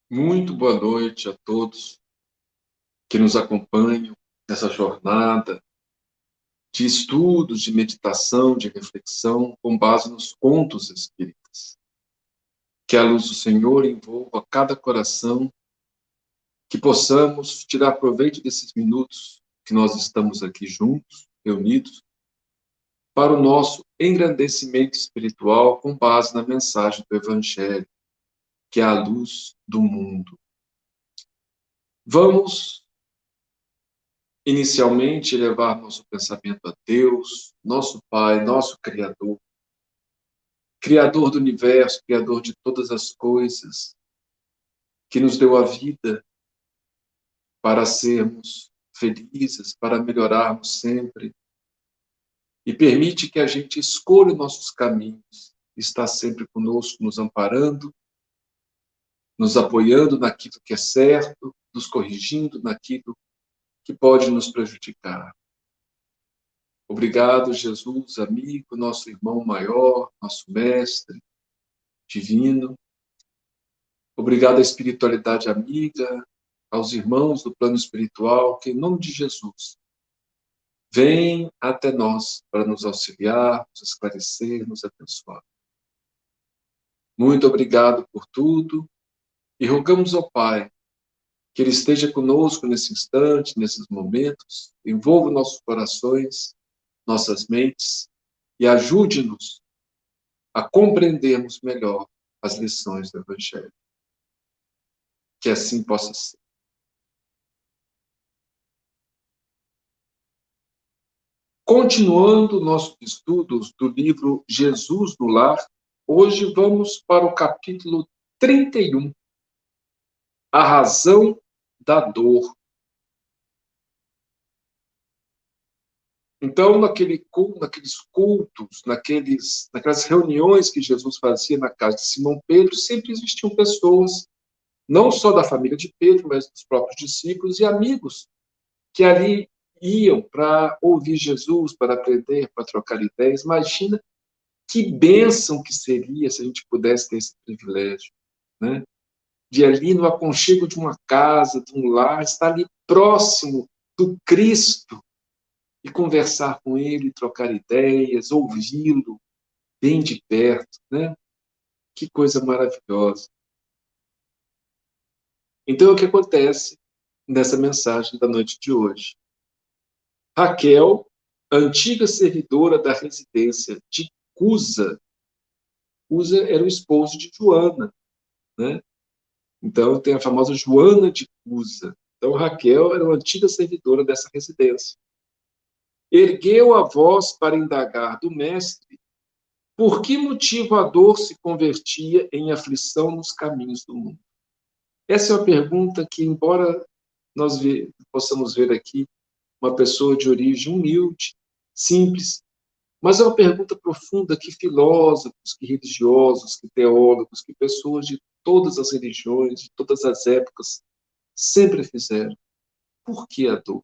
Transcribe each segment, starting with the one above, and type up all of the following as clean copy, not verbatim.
Muito boa noite a todos que nos acompanham nessa jornada de estudos, de meditação, de reflexão, com base nos contos espíritas. Que a luz do Senhor envolva cada coração, que possamos tirar proveito desses minutos que nós estamos aqui juntos, reunidos, para o nosso engrandecimento espiritual com base na mensagem do Evangelho, que é a luz do mundo. Vamos inicialmente, elevar nosso pensamento a Deus, nosso Pai, nosso Criador, Criador do universo, Criador de todas as coisas, que nos deu a vida para sermos felizes, para melhorarmos sempre, e permite que a gente escolha os nossos caminhos, está sempre conosco, nos amparando, nos apoiando naquilo que é certo, nos corrigindo naquilo que pode nos prejudicar. Obrigado, Jesus, amigo, nosso irmão maior, nosso mestre divino. Obrigado à espiritualidade amiga, aos irmãos do plano espiritual, que, em nome de Jesus, vêm até nós para nos auxiliar, nos esclarecer, nos abençoar. Muito obrigado por tudo e rogamos ao Pai que Ele esteja conosco nesse instante, nesses momentos, envolva nossos corações, nossas mentes e ajude-nos a compreendermos melhor as lições do Evangelho. Que assim possa ser. Continuando nossos estudos do livro Jesus no Lar, hoje vamos para o capítulo 31, A Razão da Dor. Então, naqueles cultos, naquelas reuniões que Jesus fazia na casa de Simão Pedro, sempre existiam pessoas, não só da família de Pedro, mas dos próprios discípulos e amigos, que ali iam para ouvir Jesus, para aprender, para trocar ideias. Imagina que bênção que seria se a gente pudesse ter esse privilégio, né? De ali, no aconchego de uma casa, de um lar, estar ali próximo do Cristo e conversar com Ele, trocar ideias, ouvi-lo bem de perto, né? Que coisa maravilhosa. Então, o que acontece nessa mensagem da noite de hoje? Raquel, antiga servidora da residência de Cusa. Cusa era o esposo de Joana, né? Então, tem a famosa Joana de Cusa. Então, Raquel era uma antiga servidora dessa residência. Ergueu a voz para indagar do mestre por que motivo a dor se convertia em aflição nos caminhos do mundo. Essa é uma pergunta que, embora nós possamos ver aqui uma pessoa de origem humilde, simples, mas é uma pergunta profunda que filósofos, que religiosos, que teólogos, que pessoas de todas as religiões, de todas as épocas, sempre fizeram. Por que a dor?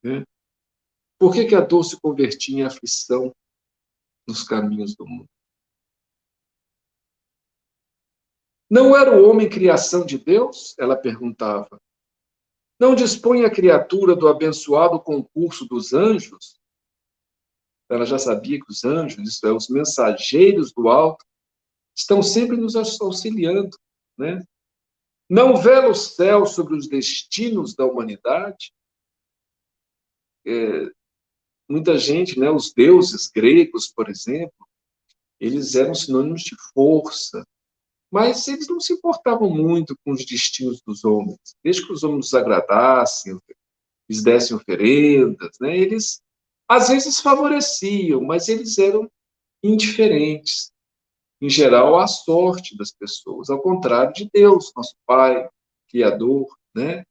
Né? Por que a dor se convertia em aflição nos caminhos do mundo? Não era o homem criação de Deus? Ela perguntava. Não dispõe a criatura do abençoado concurso dos anjos? Ela já sabia que os anjos, isto é, os mensageiros do alto, estão sempre nos auxiliando, né? Não vela o céu sobre os destinos da humanidade? Muita gente, né, os deuses gregos, por exemplo, eles eram sinônimos de força, mas eles não se importavam muito com os destinos dos homens. Desde que os homens os agradassem, lhes dessem oferendas, né, eles, às vezes, favoreciam, mas eles eram indiferentes, em geral, à sorte das pessoas, ao contrário de Deus, nosso Pai, Criador, né?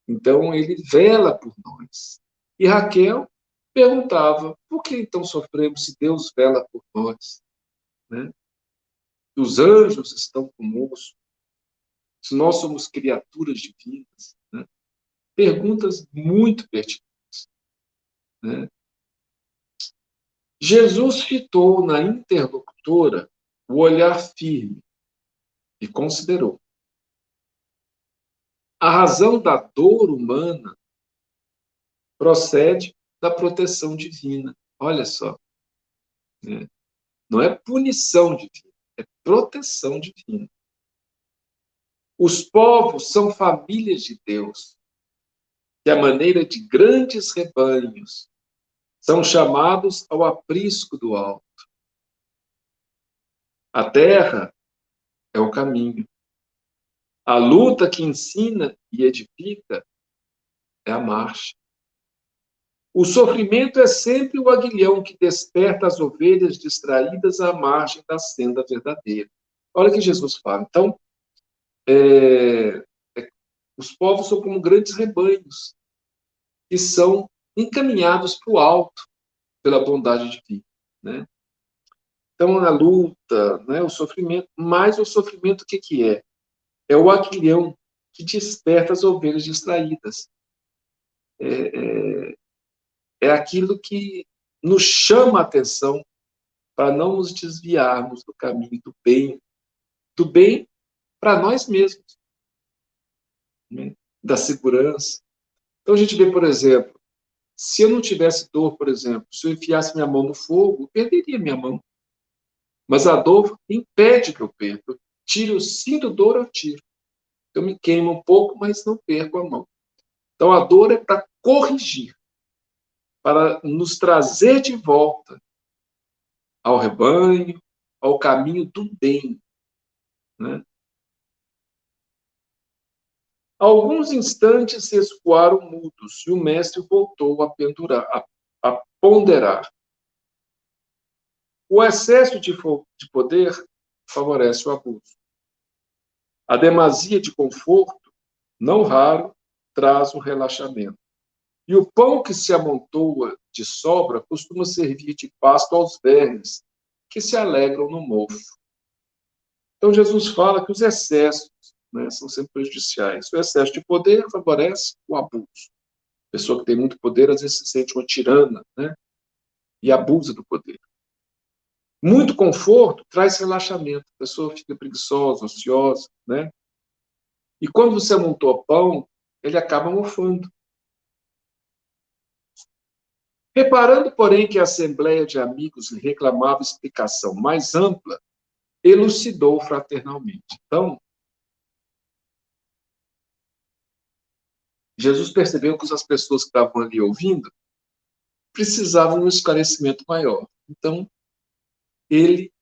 Então, ele vela por nós. E Raquel perguntava, por que então sofremos se Deus vela por nós? Né? Os anjos estão conosco, se nós somos criaturas divinas. Né? Perguntas muito pertinentes. Né? Jesus fitou na interlocutora o olhar firme e considerou. A razão da dor humana procede da proteção divina. Olha só, né? Não é punição divina, é proteção divina. Os povos são famílias de Deus, que, à maneira de grandes rebanhos, são chamados ao aprisco do alto. A terra é o caminho. A luta que ensina e edifica é a marcha. O sofrimento é sempre o aguilhão que desperta as ovelhas distraídas à margem da senda verdadeira. Olha o que Jesus fala. Então, os povos são como grandes rebanhos que são encaminhados para o alto pela bondade divina, né? Então, a luta, né, o sofrimento, mas o sofrimento o que que é? É o aguilhão que desperta as ovelhas distraídas. É aquilo que nos chama a atenção para não nos desviarmos do caminho do bem para nós mesmos, né? Da segurança. Então, a gente vê, por exemplo, se eu não tivesse dor, por exemplo, se eu enfiasse minha mão no fogo, eu perderia minha mão. Mas a dor impede que eu perca. Eu tiro, eu sinto dor, eu tiro. Eu me queimo um pouco, mas não perco a mão. Então, a dor é para corrigir, para nos trazer de volta ao rebanho, ao caminho do bem, né? Alguns instantes se escoaram mudos e o mestre voltou a ponderar. O excesso de poder favorece o abuso. A demasia de conforto, não raro, traz o relaxamento. E o pão que se amontoa de sobra costuma servir de pasto aos vermes, que se alegram no mofo. Então, Jesus fala que os excessos, né, são sempre prejudiciais. O excesso de poder favorece o abuso. A pessoa que tem muito poder, às vezes, se sente uma tirana, né, e abusa do poder. Muito conforto traz relaxamento. A pessoa fica preguiçosa, ociosa, né? E quando você amontoa pão, ele acaba mofando. Reparando, porém, que a assembleia de amigos lhe reclamava explicação mais ampla, elucidou fraternalmente. Então, Jesus percebeu que as pessoas que estavam ali ouvindo precisavam de um esclarecimento maior. Então, ele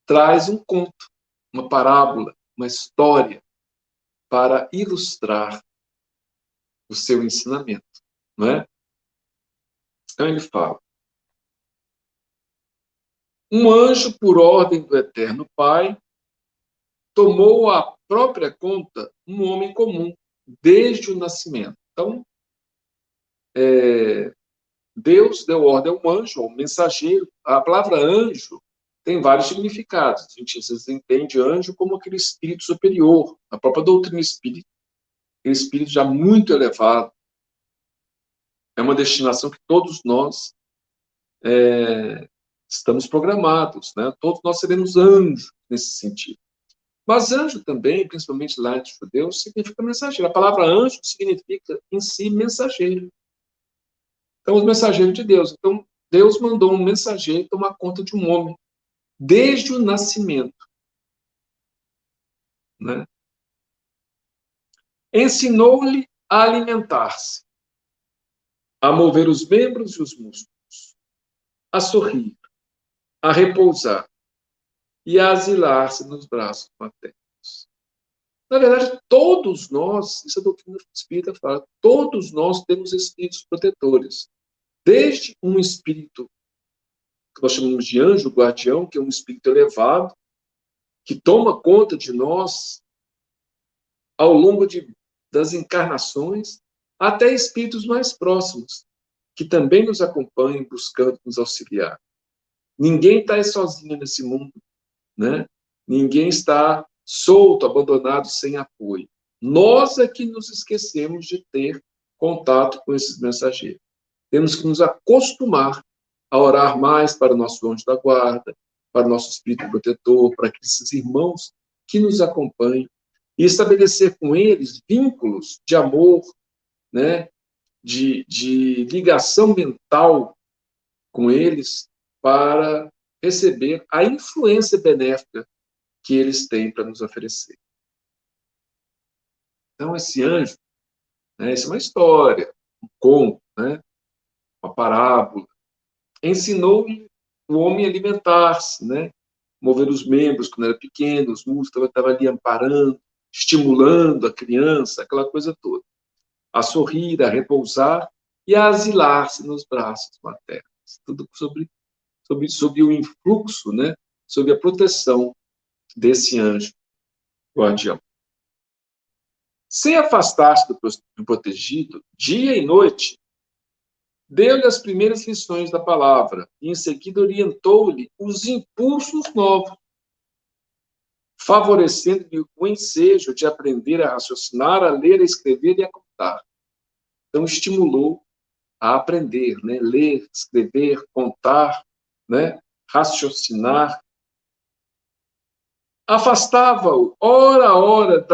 traz um conto, uma parábola, uma história, para ilustrar o seu ensinamento, não é? Então, ele fala: um anjo, por ordem do Eterno Pai, tomou à própria conta um homem comum, desde o nascimento. Então, Deus deu ordem a um anjo, a um mensageiro. A palavra anjo tem vários significados. A gente às vezes entende anjo como aquele espírito superior, a própria doutrina espírita. Aquele espírito já muito elevado. É uma destinação que todos nós estamos programados, né? Todos nós seremos anjos nesse sentido. Mas anjo também, principalmente lá entre os judeus, significa mensageiro. A palavra anjo significa em si mensageiro. Então, os mensageiros de Deus. Então, Deus mandou um mensageiro tomar conta de um homem, desde o nascimento, né? Ensinou-lhe a alimentar-se, a mover os membros e os músculos, a sorrir, a repousar e a asilar-se nos braços maternos. Na verdade, todos nós, isso a doutrina espírita fala, todos nós temos espíritos protetores. Desde um espírito que nós chamamos de anjo guardião, que é um espírito elevado, que toma conta de nós ao longo das encarnações, até espíritos mais próximos, que também nos acompanham, buscando nos auxiliar. Ninguém está sozinho nesse mundo, né? Ninguém está solto, abandonado, sem apoio. Nós é que nos esquecemos de ter contato com esses mensageiros. Temos que nos acostumar a orar mais para o nosso anjo da guarda, para o nosso espírito protetor, para aqueles irmãos que nos acompanham, e estabelecer com eles vínculos de amor, né, de ligação mental com eles, para receber a influência benéfica que eles têm para nos oferecer. Então, esse anjo, né, isso é uma história, um conto, né, uma parábola, ensinou o homem a alimentar-se, né, mover os membros quando era pequeno, os músculos estavam ali amparando, estimulando a criança, aquela coisa toda, a sorrir, a repousar e a asilar-se nos braços maternos. Tudo sob o influxo, né, sob a proteção desse anjo guardião. Sem afastar-se do protegido, dia e noite, deu-lhe as primeiras lições da palavra e, em seguida, orientou-lhe os impulsos novos, favorecendo-lhe o ensejo de aprender a raciocinar, a ler, a escrever e a contar. Então, estimulou a aprender, né? Ler, escrever, contar, né? Raciocinar. Afastava-o, ora a hora,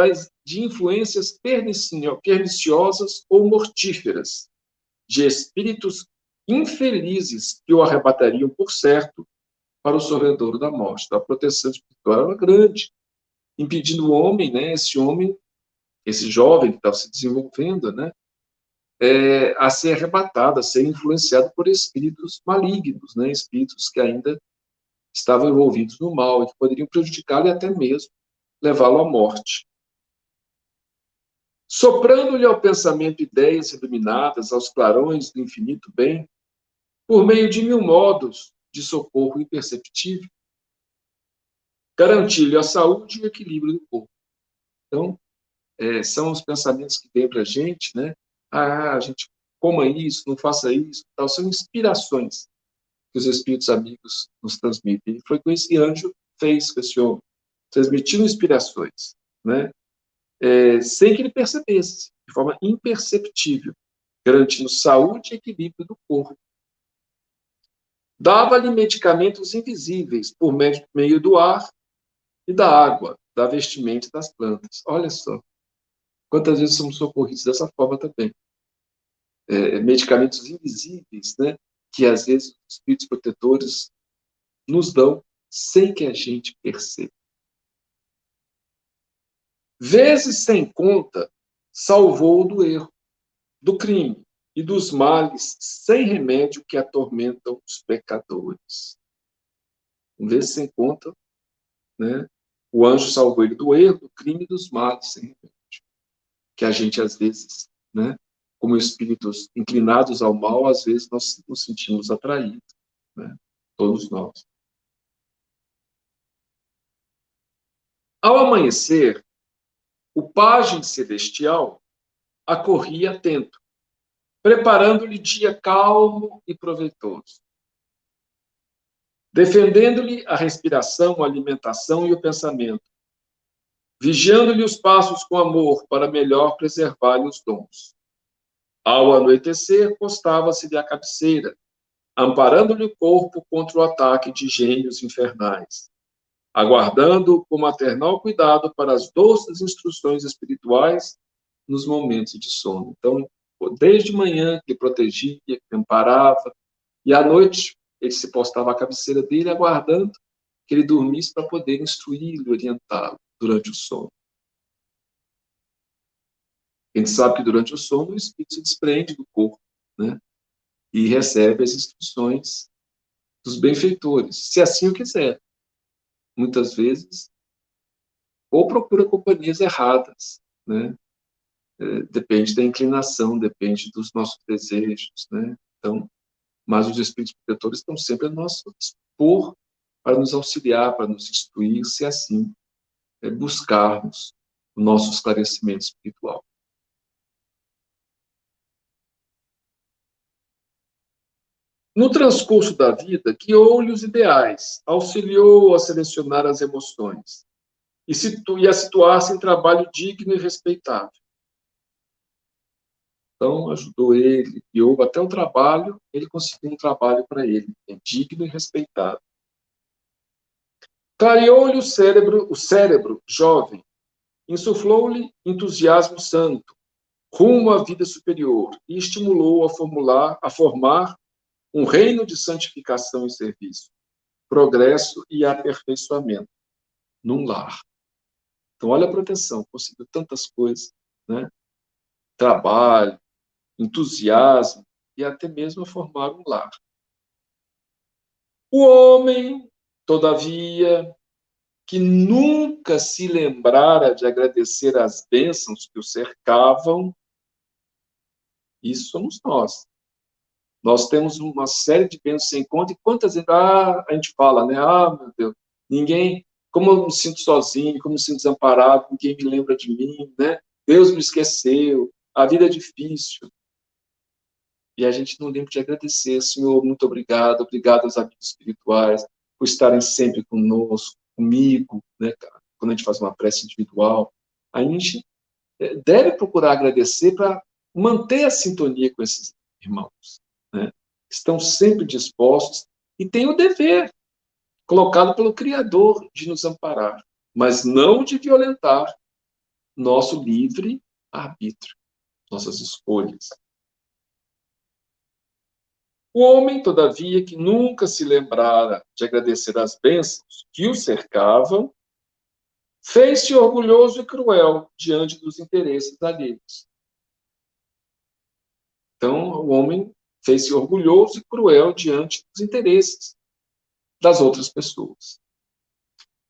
de influências perniciosas ou mortíferas, de espíritos infelizes que o arrebatariam, por certo, para o sorvedouro da morte. Então, a proteção espiritual era grande, impedindo o homem, né, esse jovem que estava se desenvolvendo, né, a ser arrebatado, a ser influenciado por espíritos malignos, né, espíritos que ainda estavam envolvidos no mal e que poderiam prejudicá-lo e até mesmo levá-lo à morte. Soprando-lhe ao pensamento ideias iluminadas aos clarões do infinito bem, por meio de 1000 modos de socorro imperceptível, garantir-lhe a saúde e o equilíbrio do corpo. Então, são os pensamentos que vêm para a gente, né? A gente coma isso, não faça isso, tal. São inspirações que os espíritos amigos nos transmitem. E foi o que esse anjo fez com esse homem. Transmitiu inspirações, né? Sem que ele percebesse, de forma imperceptível, garantindo saúde e equilíbrio do corpo. Dava-lhe medicamentos invisíveis por meio do ar e da água, da vestimenta e das plantas. Olha só, quantas vezes somos socorridos dessa forma também. Medicamentos invisíveis, né, que às vezes os espíritos protetores nos dão sem que a gente perceba. Vezes sem conta, salvou-o do erro, do crime e dos males sem remédio que atormentam os pecadores. Vezes sem conta, né, o anjo salvou ele do erro, do crime e dos males sem remédio. Que a gente, às vezes, né, como espíritos inclinados ao mal, às vezes nós nos sentimos atraídos, né? Todos nós. Ao amanhecer, o pajem celestial acorria atento, preparando-lhe dia calmo e proveitoso, defendendo-lhe a respiração, a alimentação e o pensamento, vigiando-lhe os passos com amor para melhor preservar-lhe os dons. Ao anoitecer, postava-se-lhe à cabeceira, amparando-lhe o corpo contra o ataque de gênios infernais, aguardando com maternal cuidado para as doces instruções espirituais nos momentos de sono. Então, desde manhã, que protegia, que amparava, e à noite ele se postava à cabeceira dele, aguardando que ele dormisse para poder instruí-lo, orientá-lo durante o sono. A gente sabe que durante o sono o espírito se desprende do corpo, né? E recebe as instruções dos benfeitores, se assim o quiser. Muitas vezes, ou procura companhias erradas, né? Depende da inclinação, depende dos nossos desejos, né? Então, mas os espíritos protetores estão sempre a nosso dispor para nos auxiliar, para nos instruir, se assim buscarmos o nosso esclarecimento espiritual. No transcurso da vida, guiou-lhe os ideais, auxiliou a selecionar as emoções e a situar-se em trabalho digno e respeitável. Então, ajudou ele, guiou até o trabalho, ele conseguiu um trabalho para ele, digno e respeitável. Clareou-lhe o cérebro jovem, insuflou-lhe entusiasmo santo, rumo à vida superior, e estimulou a formar um reino de santificação e serviço, progresso e aperfeiçoamento num lar. Então, olha a proteção, conseguiu tantas coisas, né? Trabalho, entusiasmo e até mesmo formar um lar. O homem, todavia, que nunca se lembrara de agradecer as bênçãos que o cercavam, isso somos nós. Nós temos uma série de bênçãos sem conta, e quantas vezes a gente fala, né? Meu Deus, ninguém, como eu me sinto sozinho, como eu me sinto desamparado, ninguém me lembra de mim, né? Deus me esqueceu, a vida é difícil. E a gente não lembra de agradecer, Senhor, muito obrigado, obrigado aos amigos espirituais, por estarem sempre conosco, comigo, né, cara? Quando a gente faz uma prece individual, a gente deve procurar agradecer para manter a sintonia com esses irmãos, né? Estão sempre dispostos e têm o dever, colocado pelo Criador, de nos amparar, mas não de violentar nosso livre arbítrio, nossas escolhas. O homem, todavia, que nunca se lembrara de agradecer as bênçãos que o cercavam, fez-se orgulhoso e cruel diante dos interesses alheios. Então, o homem fez-se orgulhoso e cruel diante dos interesses das outras pessoas.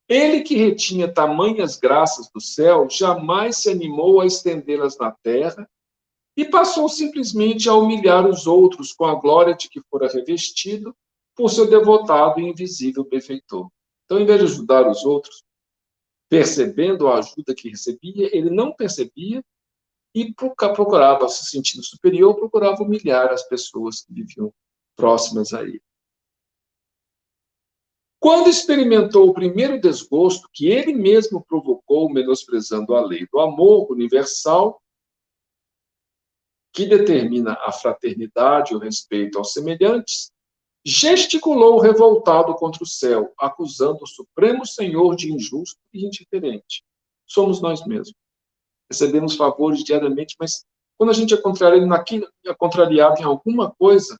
Ele que retinha tamanhas graças do céu, jamais se animou a estendê-las na terra e passou simplesmente a humilhar os outros com a glória de que fora revestido por seu devotado e invisível benfeitor. Então, em vez de ajudar os outros, percebendo a ajuda que recebia, ele não percebia e procurava, se sentindo superior, procurava humilhar as pessoas que viviam próximas a ele. Quando experimentou o primeiro desgosto que ele mesmo provocou, menosprezando a lei do amor universal, que determina a fraternidade e o respeito aos semelhantes, gesticulou revoltado contra o céu, acusando o Supremo Senhor de injusto e indiferente. Somos nós mesmos. Recebemos favores diariamente, mas quando a gente é contrariado em alguma coisa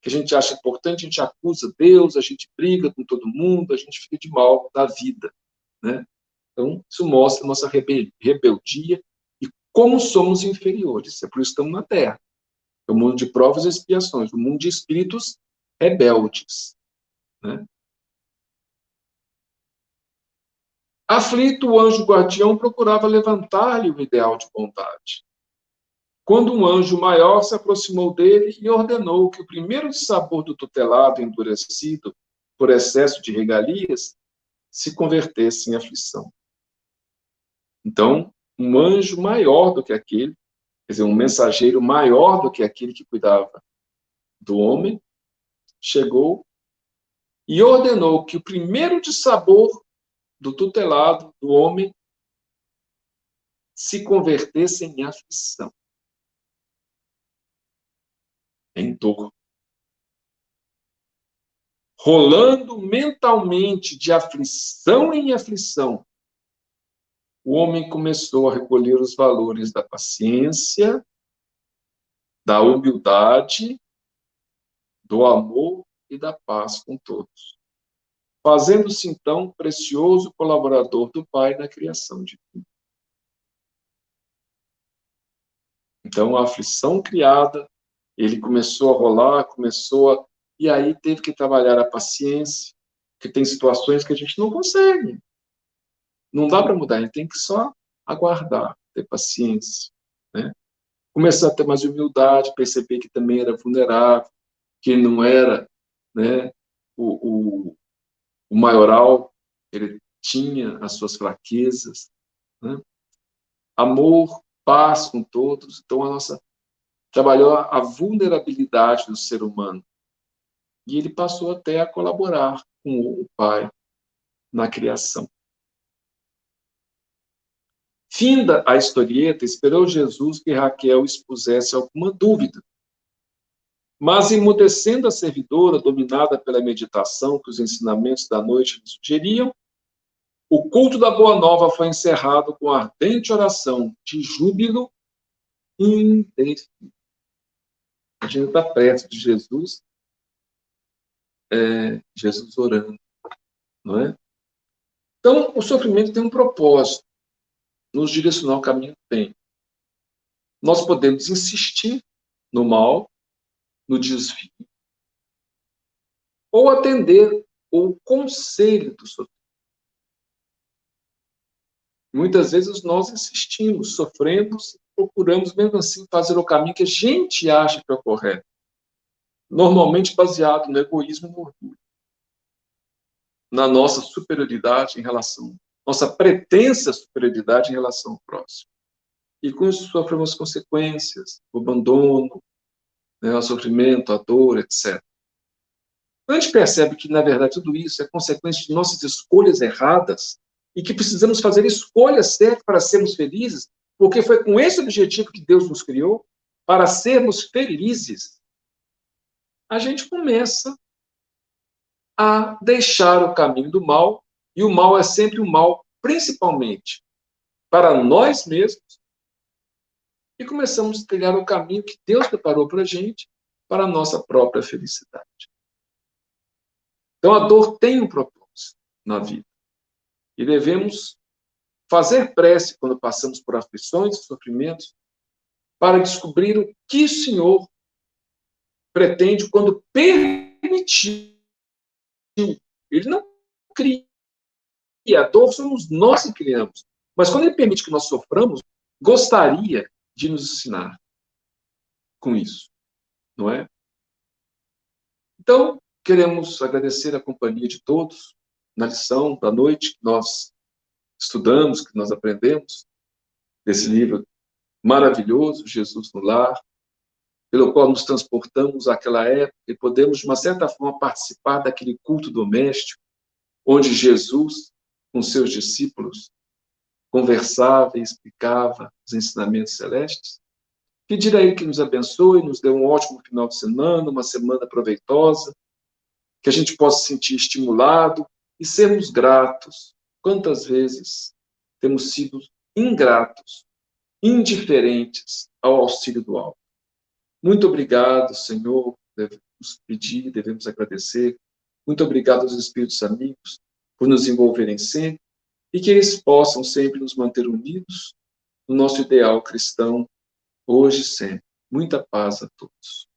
que a gente acha importante, a gente acusa Deus, a gente briga com todo mundo, a gente fica de mal da vida, né? Então, isso mostra a nossa rebeldia e como somos inferiores. É por isso que estamos na Terra. É o mundo de provas e expiações, o mundo de espíritos rebeldes, né? Aflito, o anjo guardião procurava levantar-lhe o ideal de bondade. Quando um anjo maior se aproximou dele e ordenou que o primeiro sabor do tutelado endurecido por excesso de regalias se convertesse em aflição. Então, um anjo maior do que aquele, quer dizer, um mensageiro maior do que aquele que cuidava do homem, chegou e ordenou que o primeiro de sabor do tutelado, do homem, se convertesse em aflição, em dor. Rolando mentalmente de aflição em aflição, o homem começou a recolher os valores da paciência, da humildade, do amor e da paz com todos, fazendo-se então precioso colaborador do Pai na criação divina. Então, a aflição criada, ele começou a rolar, e aí teve que trabalhar a paciência, que tem situações que a gente não consegue. Não dá para mudar, a gente tem que só aguardar, ter paciência, né? Começar a ter mais humildade, perceber que também era vulnerável, que não era, né, o maioral, ele tinha as suas fraquezas, né? Amor, paz com todos. Então, trabalhou a vulnerabilidade do ser humano. E ele passou até a colaborar com o Pai na criação. Finda a historieta, esperou Jesus que Raquel expusesse alguma dúvida. Mas, emudecendo a servidora, dominada pela meditação que os ensinamentos da noite lhe sugeriam, O culto da Boa Nova foi encerrado com a ardente oração de júbilo indefinido. A gente está perto de Jesus, Jesus orando, não é? Então, o sofrimento tem um propósito, nos direcionar ao caminho do bem. Nós podemos insistir no mal, no desvio, ou atender o conselho do sofrimento. Muitas vezes nós insistimos, sofremos, procuramos mesmo assim fazer o caminho que a gente acha que é o correto, normalmente baseado no egoísmo e no orgulho, na nossa superioridade em relação, nossa pretensa superioridade em relação ao próximo. E com isso sofremos consequências, o abandono, né, o sofrimento, a dor, etc. A gente percebe que, na verdade, tudo isso é consequência de nossas escolhas erradas e que precisamos fazer escolhas certas para sermos felizes, porque foi com esse objetivo que Deus nos criou, para sermos felizes. A gente começa a deixar o caminho do mal, e o mal é sempre o mal, principalmente para nós mesmos, e começamos a trilhar o caminho que Deus preparou para a gente, para a nossa própria felicidade. Então, a dor tem um propósito na vida. E devemos fazer prece quando passamos por aflições e sofrimentos para descobrir o que o Senhor pretende quando permitiu. Ele não cria. A dor somos nós que criamos. Mas quando ele permite que nós soframos, gostaria de nos ensinar com isso, não é? Então, queremos agradecer a companhia de todos na lição da noite que nós estudamos, que nós aprendemos desse livro maravilhoso, Jesus no Lar, pelo qual nos transportamos àquela época e podemos, de uma certa forma, participar daquele culto doméstico, onde Jesus, com seus discípulos, conversava e explicava os ensinamentos celestes. Pedir a Ele que nos abençoe, nos dê um ótimo final de semana, uma semana proveitosa, que a gente possa se sentir estimulado e sermos gratos. Quantas vezes temos sido ingratos, indiferentes ao auxílio do alto. Muito obrigado, Senhor, devemos pedir, devemos agradecer. Muito obrigado aos Espíritos amigos por nos envolverem sempre e que eles possam sempre nos manter unidos no nosso ideal cristão, hoje e sempre. Muita paz a todos.